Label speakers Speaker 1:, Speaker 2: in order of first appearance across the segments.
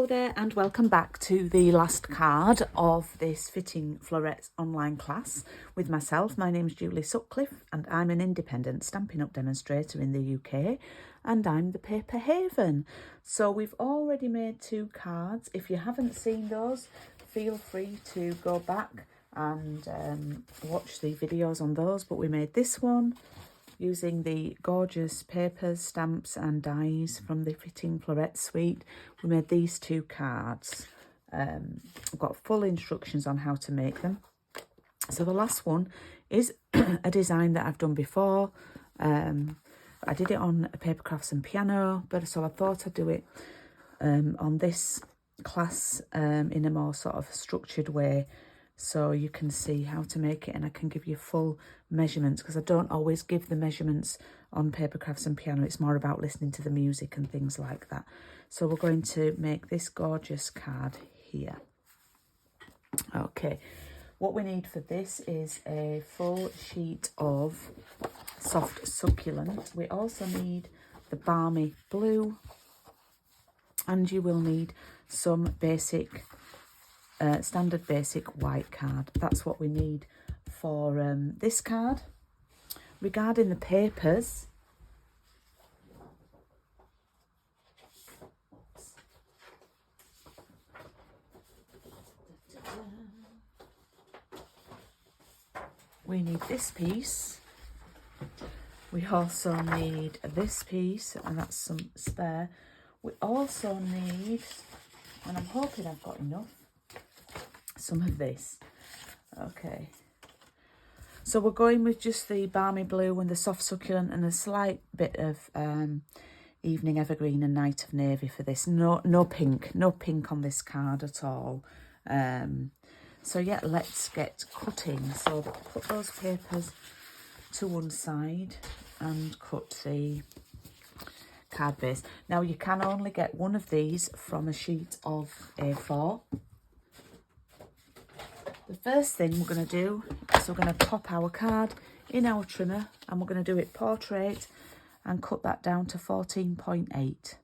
Speaker 1: there and welcome back to the last card of this Fitting Florets online class with myself. My name's Julie Sutcliffe and I'm an independent Stampin' Up demonstrator in the UK and I'm the Paper Haven. So we've already made 2 cards. If you haven't seen those, feel free to go back and watch the videos on those, but we made this one using the gorgeous papers, stamps and dies from the Fitting Florets suite. We made these 2 cards. I've got full instructions on how to make them. So the last one is a design that I've done before. I did it on Paper Crafts and Piano, but so I thought I'd do it on this class in a more sort of structured way, so you can see how to make it and I can give you full measurements, because I don't always give the measurements on Paper Crafts and Piano. It's more about listening to the music and things like that. So we're going to make this gorgeous card here. Okay, what we need for this is a full sheet of soft succulent. We also need the balmy blue, and you will need some basic standard basic white card. That's what we need for this card. Regarding the papers, we need this piece. We also need this piece, and that's some spare. We also need, and I'm hoping I've got enough, some of this. Okay, so we're going with just the balmy blue and the soft succulent and a slight bit of evening evergreen and night of navy for this. No pink on this card at all. So yeah, let's get cutting. So put those papers to one side and cut the card base. Now you can only get one of these from a sheet of A4. The first thing we're going to do is we're going to pop our card in our trimmer and we're going to do it portrait and cut that down to 14.8.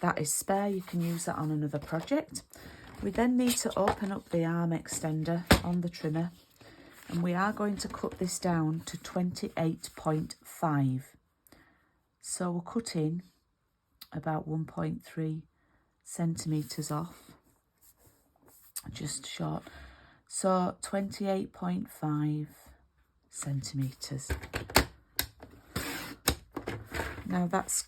Speaker 1: That is spare, you can use that on another project. We then need to open up the arm extender on the trimmer and we are going to cut this down to 28.5. So we're cutting about 1.3 centimeters off, just short, so 28.5 centimeters. Now that's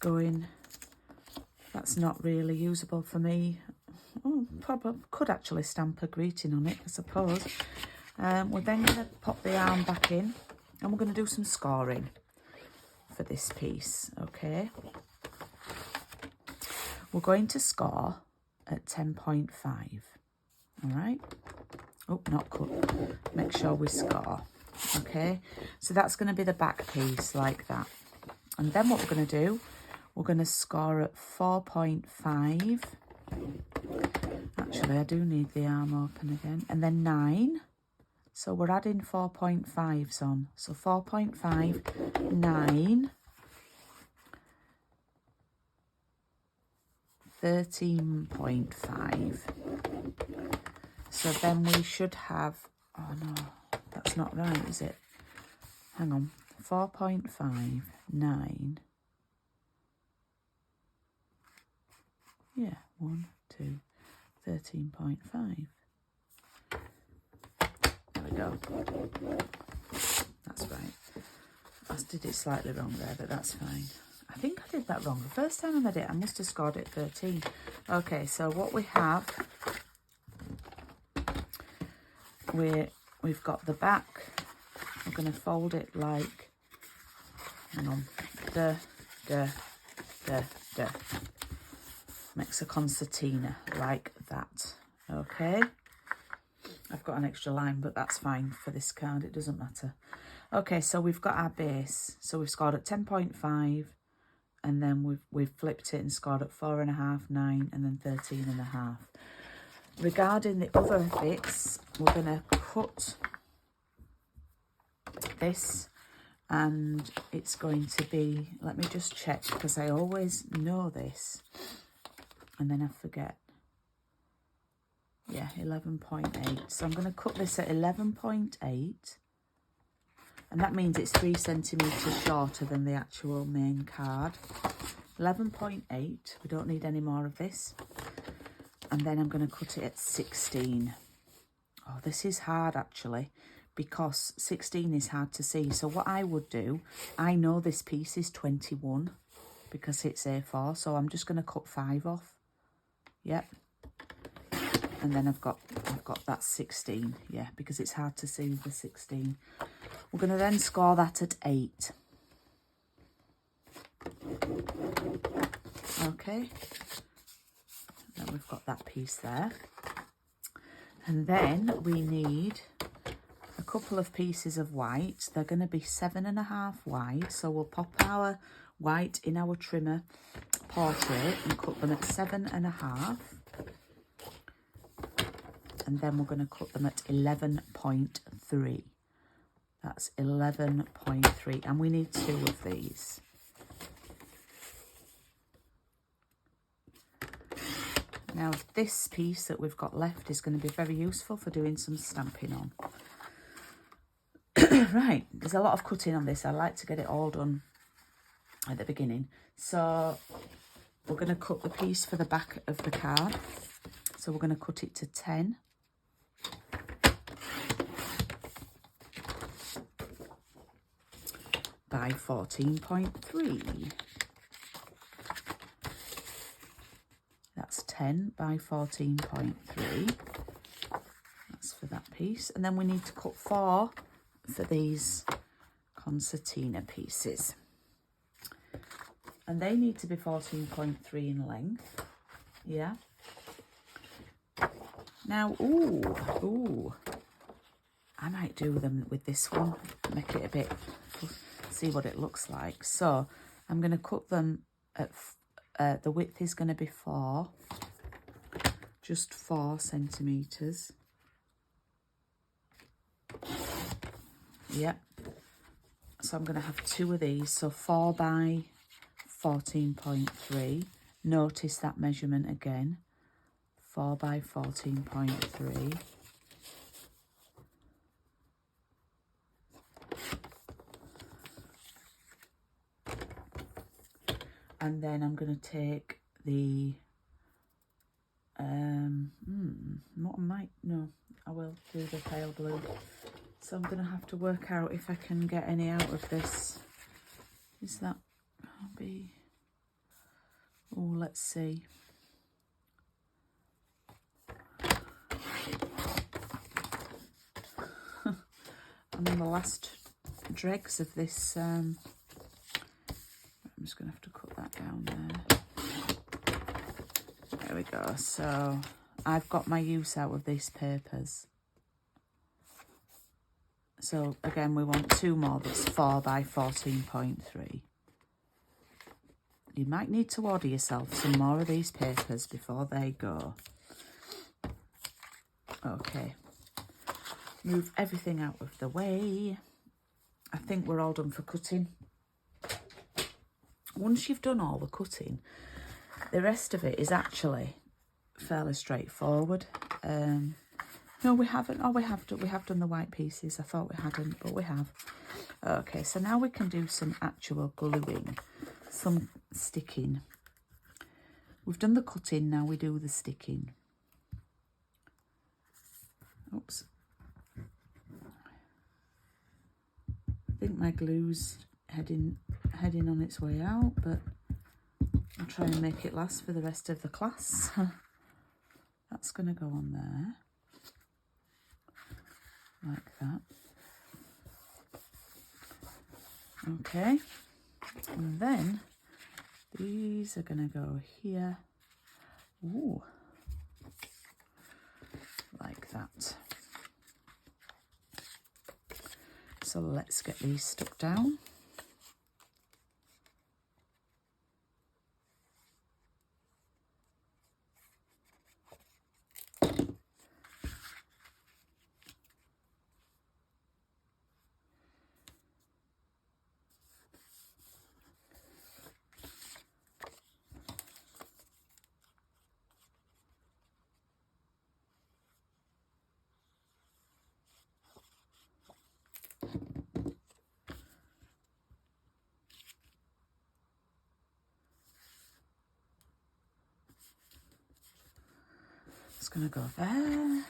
Speaker 1: not really usable for me. Probably could actually stamp a greeting on it, I suppose. We're then going to pop the arm back in and we're going to do some scoring for this piece. Okay, we're going to score at 10.5. All right. Oh, not cut. Make sure we score. Okay. So that's going to be the back piece like that. And then what we're going to do, we're going to score at 4.5. Actually, I do need the arm open again. And then 9. So we're adding 4.5s on. So 4.5, 9. 13.5. So then we should have, oh no, that's not right, is it? Hang on, 4.5, 9. Yeah, 1, 2, 13.5. There we go. That's right. I did it slightly wrong there, but that's fine. I think I did that wrong. The first time I made it, I must have scored it 13. Okay, so what we have, we've got the back. We're going to fold it like, hang on, makes a concertina like that. Okay, I've got an extra line, but that's fine for this card. It doesn't matter. Okay, so we've got our base. So we've scored at 10.5. And then we've flipped it and scored at 4.5, 9, and then 13.5. Regarding the other bits, we're going to cut this and it's going to be, let me just check because I always know this and then I forget. Yeah, 11.8. So I'm going to cut this at 11.8, and that means it's 3 centimetres shorter than the actual main card. 11.8, we don't need any more of this. And then I'm going to cut it at 16. Oh, this is hard actually, because 16 is hard to see. So what I would do, I know this piece is 21 because it's A4, so I'm just going to cut 5 off. Yep. And then I've got that 16, yeah, because it's hard to see the 16. We're going to then score that at 8. Okay. Then we've got that piece there. And then we need a couple of pieces of white. They're going to be 7.5 wide. So we'll pop our white in our trimmer portrait and cut them at 7.5. And then we're going to cut them at 11.3. That's 11.3. And we need 2 of these. Now, this piece that we've got left is going to be very useful for doing some stamping on. Right, there's a lot of cutting on this. I like to get it all done at the beginning. So we're going to cut the piece for the back of the card. So we're going to cut it to 10. By 14.3. That's 10 by 14.3. That's for that piece. And then we need to cut 4 for these concertina pieces. And they need to be 14.3 in length. Yeah. Now, ooh. I might do them with this one. Make it a bit, see what it looks like. So I'm going to cut them at the width is going to be 4, just 4 centimetres. Yep. So I'm going to have 2 of these, so 4 by 14.3. Notice that measurement again, 4 by 14.3. And then I'm going to take the, I will do the pale blue. So I'm going to have to work out if I can get any out of this. Is that, be, oh, let's see. I'm on the last dregs of this, I'm just going to have to cut that down there. There we go. So I've got my use out of these papers. So again, we want 2 more. That's 4 by 14.3. You might need to order yourself some more of these papers before they go. Okay. Move everything out of the way. I think we're all done for cutting. Once you've done all the cutting, the rest of it is actually fairly straightforward. No, we haven't. Oh, we have done the white pieces. I thought we hadn't, but we have. Okay, so now we can do some actual gluing, some sticking. We've done the cutting, now we do the sticking. Oops. I think my glue's heading on its way out, but I'll try and make it last for the rest of the class. That's going to go on there, like that. Okay, and then these are going to go here. Ooh, like that. So let's get these stuck down. That's going to go there.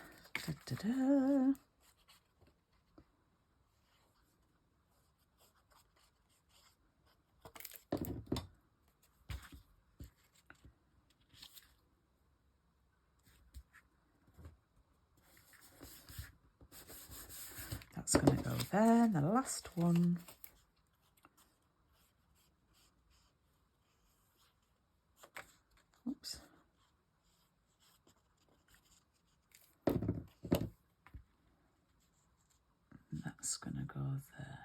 Speaker 1: Da, da, da. That's going to go there. And the last one. Oops. That's going to go there.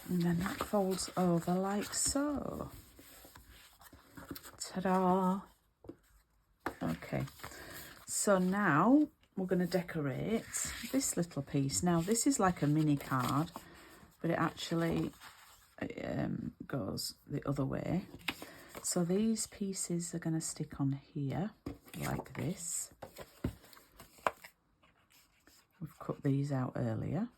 Speaker 1: And then that folds over like so. Ta-da! Okay, so now we're going to decorate this little piece. Now this is like a mini card, but it actually goes the other way. So these pieces are going to stick on here like this. We've cut these out earlier.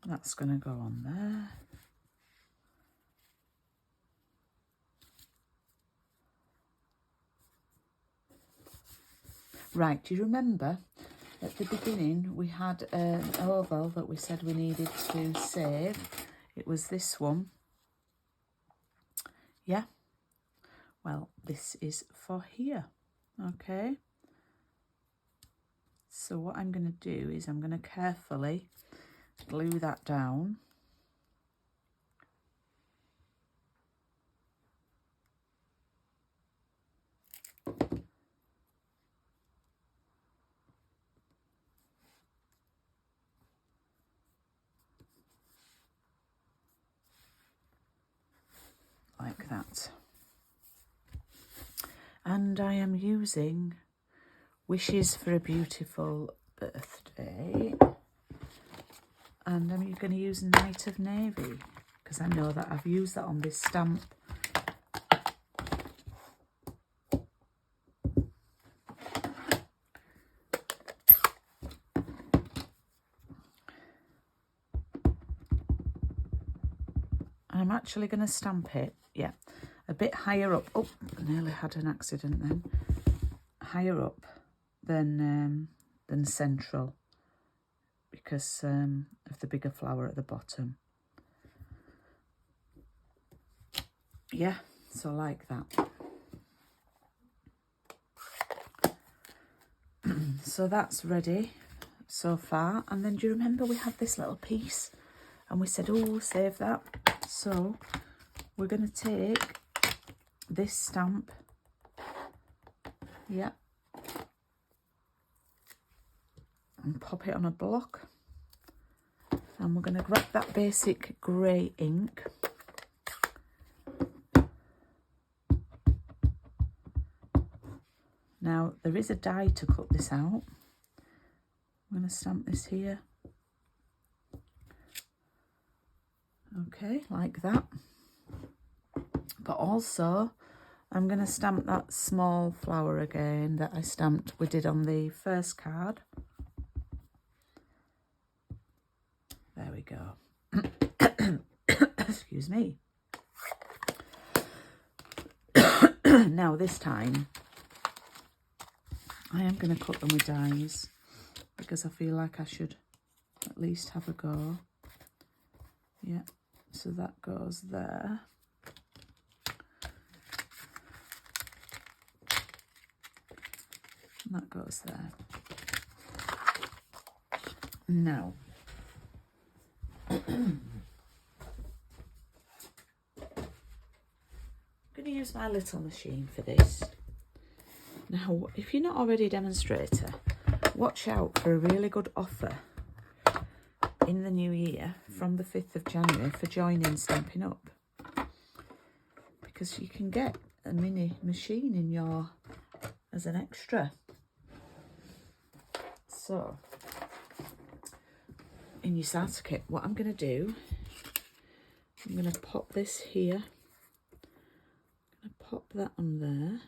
Speaker 1: That's going to go on there. Right, do you remember at the beginning we had an oval that we said we needed to save? It was this one. Yeah? Well, this is for here. Okay? So what I'm going to do is I'm going to carefully glue that down. Like that. And I am using Wishes for a Beautiful Birthday. And I'm going to use Night of Navy because I know that I've used that on this stamp. I'm actually going to stamp it, yeah, a bit higher up. Oh, I nearly had an accident then. Higher up than central because of the bigger flower at the bottom. Yeah, so like that. So that's ready so far. And then do you remember we had this little piece and we said, oh, save that. So we're going to take this stamp, yeah, and pop it on a block. And we're going to grab that basic grey ink. Now, there is a die to cut this out. I'm going to stamp this here. Okay, like that. But also, I'm going to stamp that small flower again that I stamped, we did on the first card. There we go. Excuse me. Now this time, I am going to cut them with dies because I feel like I should at least have a go. Yeah, so that goes there. And that goes there. Now, I'm going to use my little machine for this. Now, if you're not already a demonstrator, watch out for a really good offer in the new year from the 5th of January for joining Stampin' Up. Because you can get a mini machine in your, as an extra. So, in your starter kit. What I'm going to do, I'm going to pop this here. I'm going to pop that on there.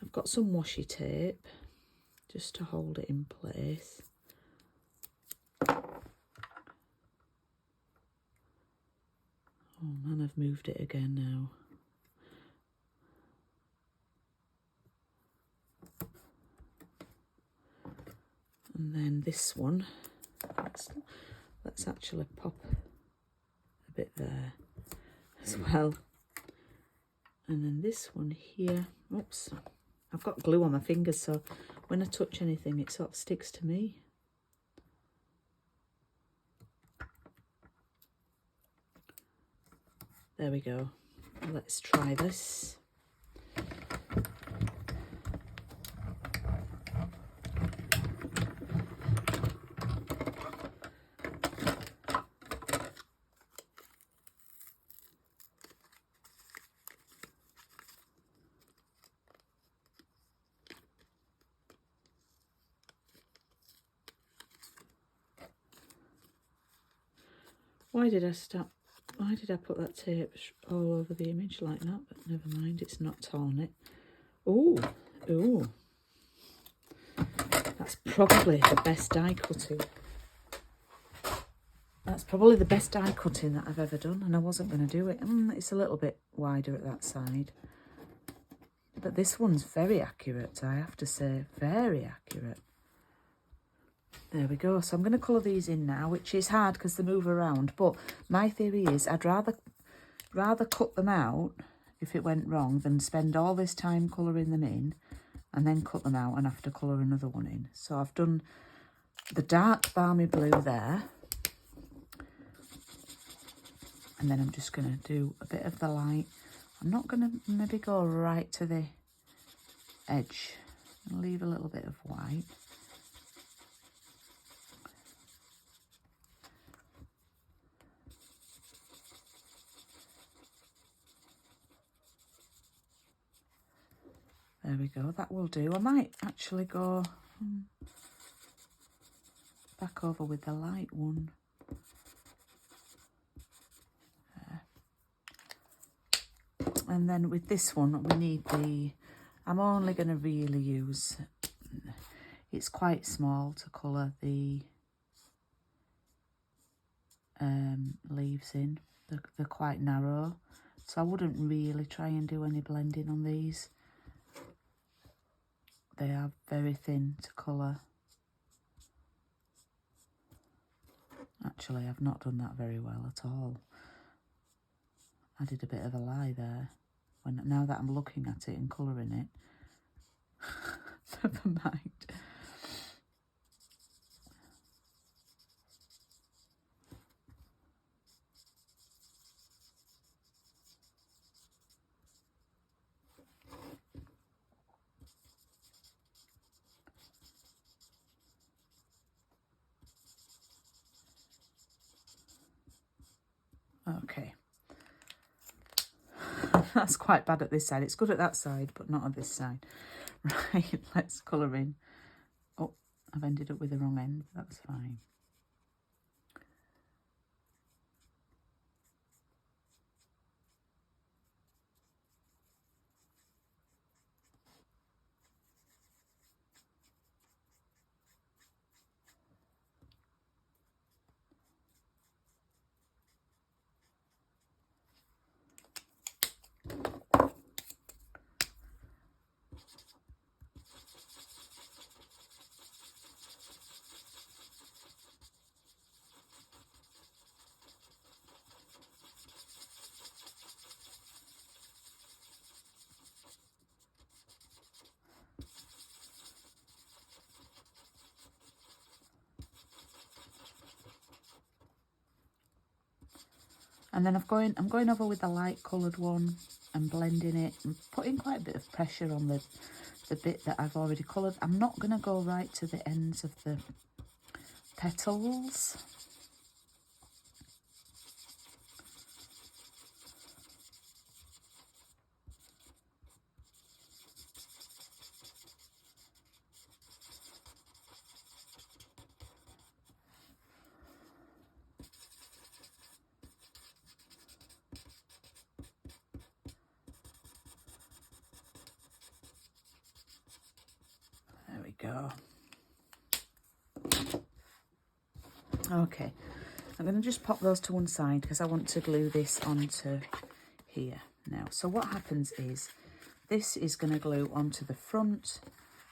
Speaker 1: I've got some washi tape just to hold it in place. Oh man, I've moved it again now. And then this one, let's actually pop a bit there as well. And then this one here, oops, I've got glue on my fingers, so when I touch anything it sort of sticks to me. There we go. Let's try this. Why did I put that tape all over the image like that? But never mind, it's not torn it. Oh, oh. That's probably the best die cutting. That's probably the best die cutting that I've ever done, and I wasn't going to do it. It's a little bit wider at that side. But this one's very accurate, I have to say. Very accurate. There we go. So I'm going to colour these in now, which is hard because they move around. But my theory is I'd rather cut them out if it went wrong than spend all this time colouring them in and then cut them out and have to colour another one in. So I've done the dark balmy blue there. And then I'm just going to do a bit of the light. I'm not going to maybe go right to the edge. I'll leave a little bit of white. There we go, that will do. I might actually go back over with the light one. There. And then with this one, we need the, I'm only going to really use, it's quite small to colour the leaves in. They're quite narrow, so I wouldn't really try and do any blending on these. They are very thin to colour. Actually, I've not done that very well at all. I did a bit of a lie there. Now that I'm looking at it and colouring it. Never mind. Okay. That's quite bad at this side. It's good at that side, but not at this side. Right, let's colour in. Oh, I've ended up with the wrong end. That's fine. And then I'm going over with the light coloured one and blending it and putting quite a bit of pressure on the bit that I've already coloured. I'm not going to go right to the ends of the petals. Okay, I'm going to just pop those to one side because I want to glue this onto here now. So what happens is this is going to glue onto the front,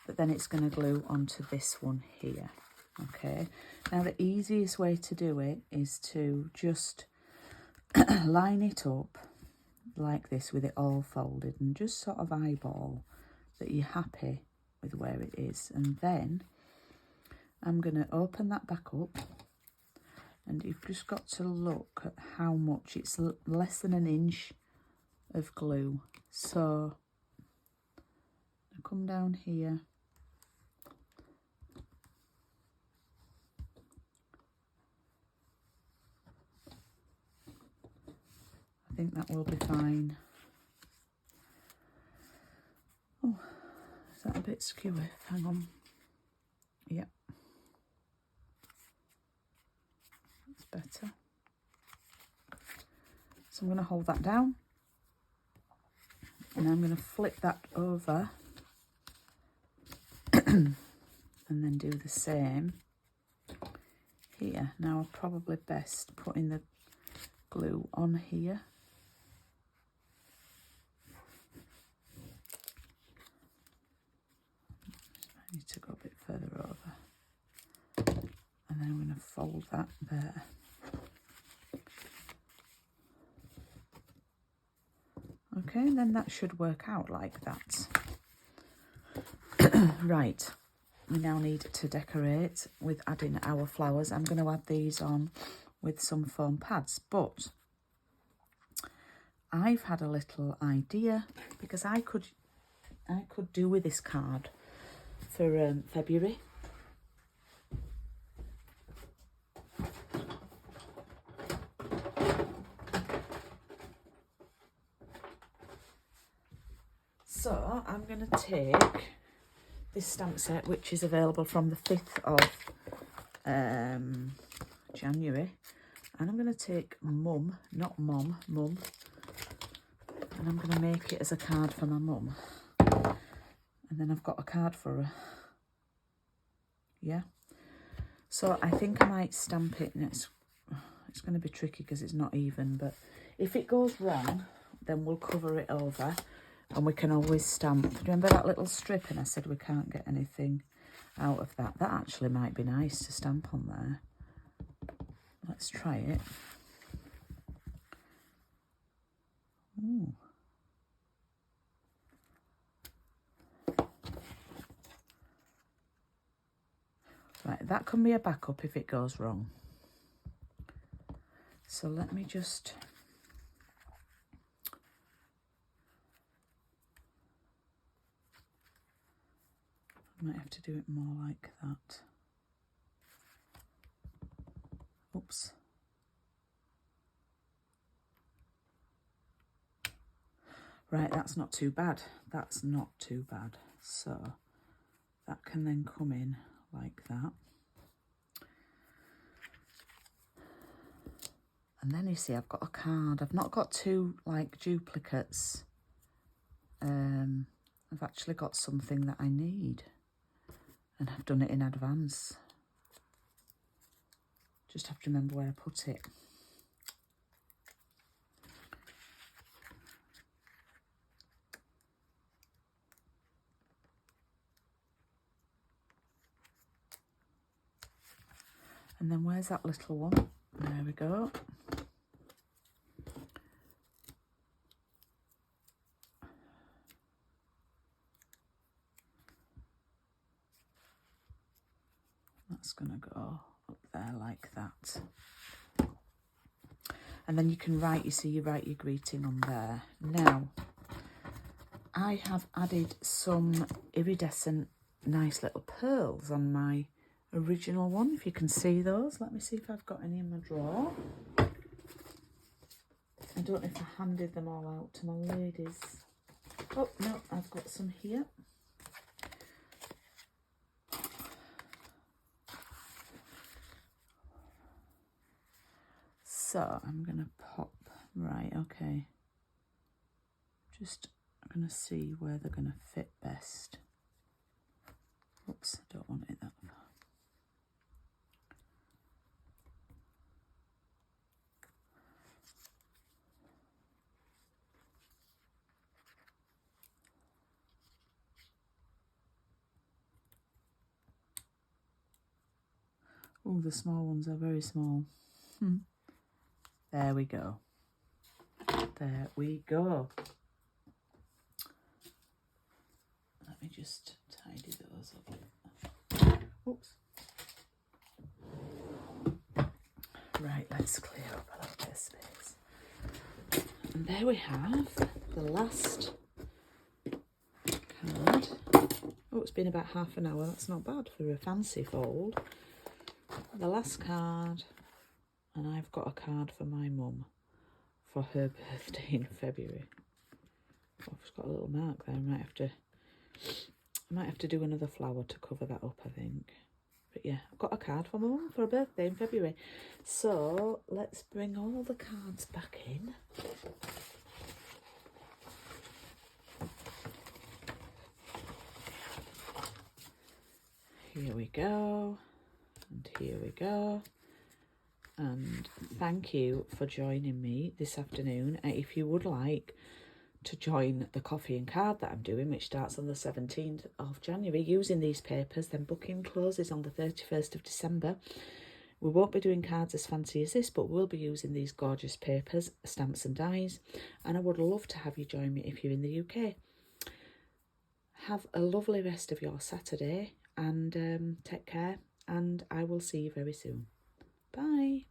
Speaker 1: but then it's going to glue onto this one here. Okay, now the easiest way to do it is to just line it up like this with it all folded and just sort of eyeball that you're happy with where it is. And then I'm going to open that back up, and you've just got to look at how much. It's less than 1 inch of glue. So I come down here, I think that will be fine. Oh, is that a bit skewy? Hang on. Yep. That's better. So I'm going to hold that down, and I'm going to flip that over and then do the same here. Now I'm probably best putting the glue on here. I need to go a bit further over, and then I'm going to fold that there. Okay, and then that should work out like that. Right, we now need to decorate with adding our flowers. I'm going to add these on with some foam pads, but I've had a little idea because I could do with this card for February. So I'm going to take this stamp set, which is available from the 5th of January, and I'm going to take Mum, not Mom, Mum, and I'm going to make it as a card for my mum. And then I've got a card for her. Yeah. So I think I might stamp it, and it's going to be tricky because it's not even, but if it goes wrong, then we'll cover it over. And we can always stamp. Remember that little strip? And I said we can't get anything out of that. That actually might be nice to stamp on there. Let's try it. Ooh. Right, that can be a backup if it goes wrong. So let me just... I might have to do it more like that. Oops. Right, that's not too bad. That's not too bad. So that can then come in like that. And then you see I've got a card. I've not got two like duplicates. I've actually got something that I need. And I've done it in advance. Just have to remember where I put it. And then where's that little one? There we go. That's going to go up there like that. And then you can write, you write your greeting on there. Now, I have added some iridescent nice little pearls on my original one, if you can see those. Let me see if I've got any in my drawer. I don't know if I handed them all out to my ladies. Oh, no, I've got some here. So I'm going to pop, right, okay. Just, I'm going to see where they're going to fit best. Oops, I don't want it that far. Oh, the small ones are very small. There we go. There we go. Let me just tidy those up. Oops. Right, let's clear up a little bit of space. And there we have the last card. Oh, it's been about half an hour. That's not bad for a fancy fold. The last card, and I've got a card for my mum for her birthday in February. Oh, I've just got a little mark there. I might have to do another flower to cover that up, I think. But yeah, I've got a card for my mum for her birthday in February. So let's bring all the cards back in. Here we go. And here we go. And thank you for joining me this afternoon. If you would like to join the coffee and card that I'm doing, which starts on the 17th of January, using these papers, then booking closes on the 31st of December. We won't be doing cards as fancy as this, but we'll be using these gorgeous papers, stamps and dies, and I would love to have you join me if you're in the UK. Have a lovely rest of your Saturday, and take care, and I will see you very soon. Bye.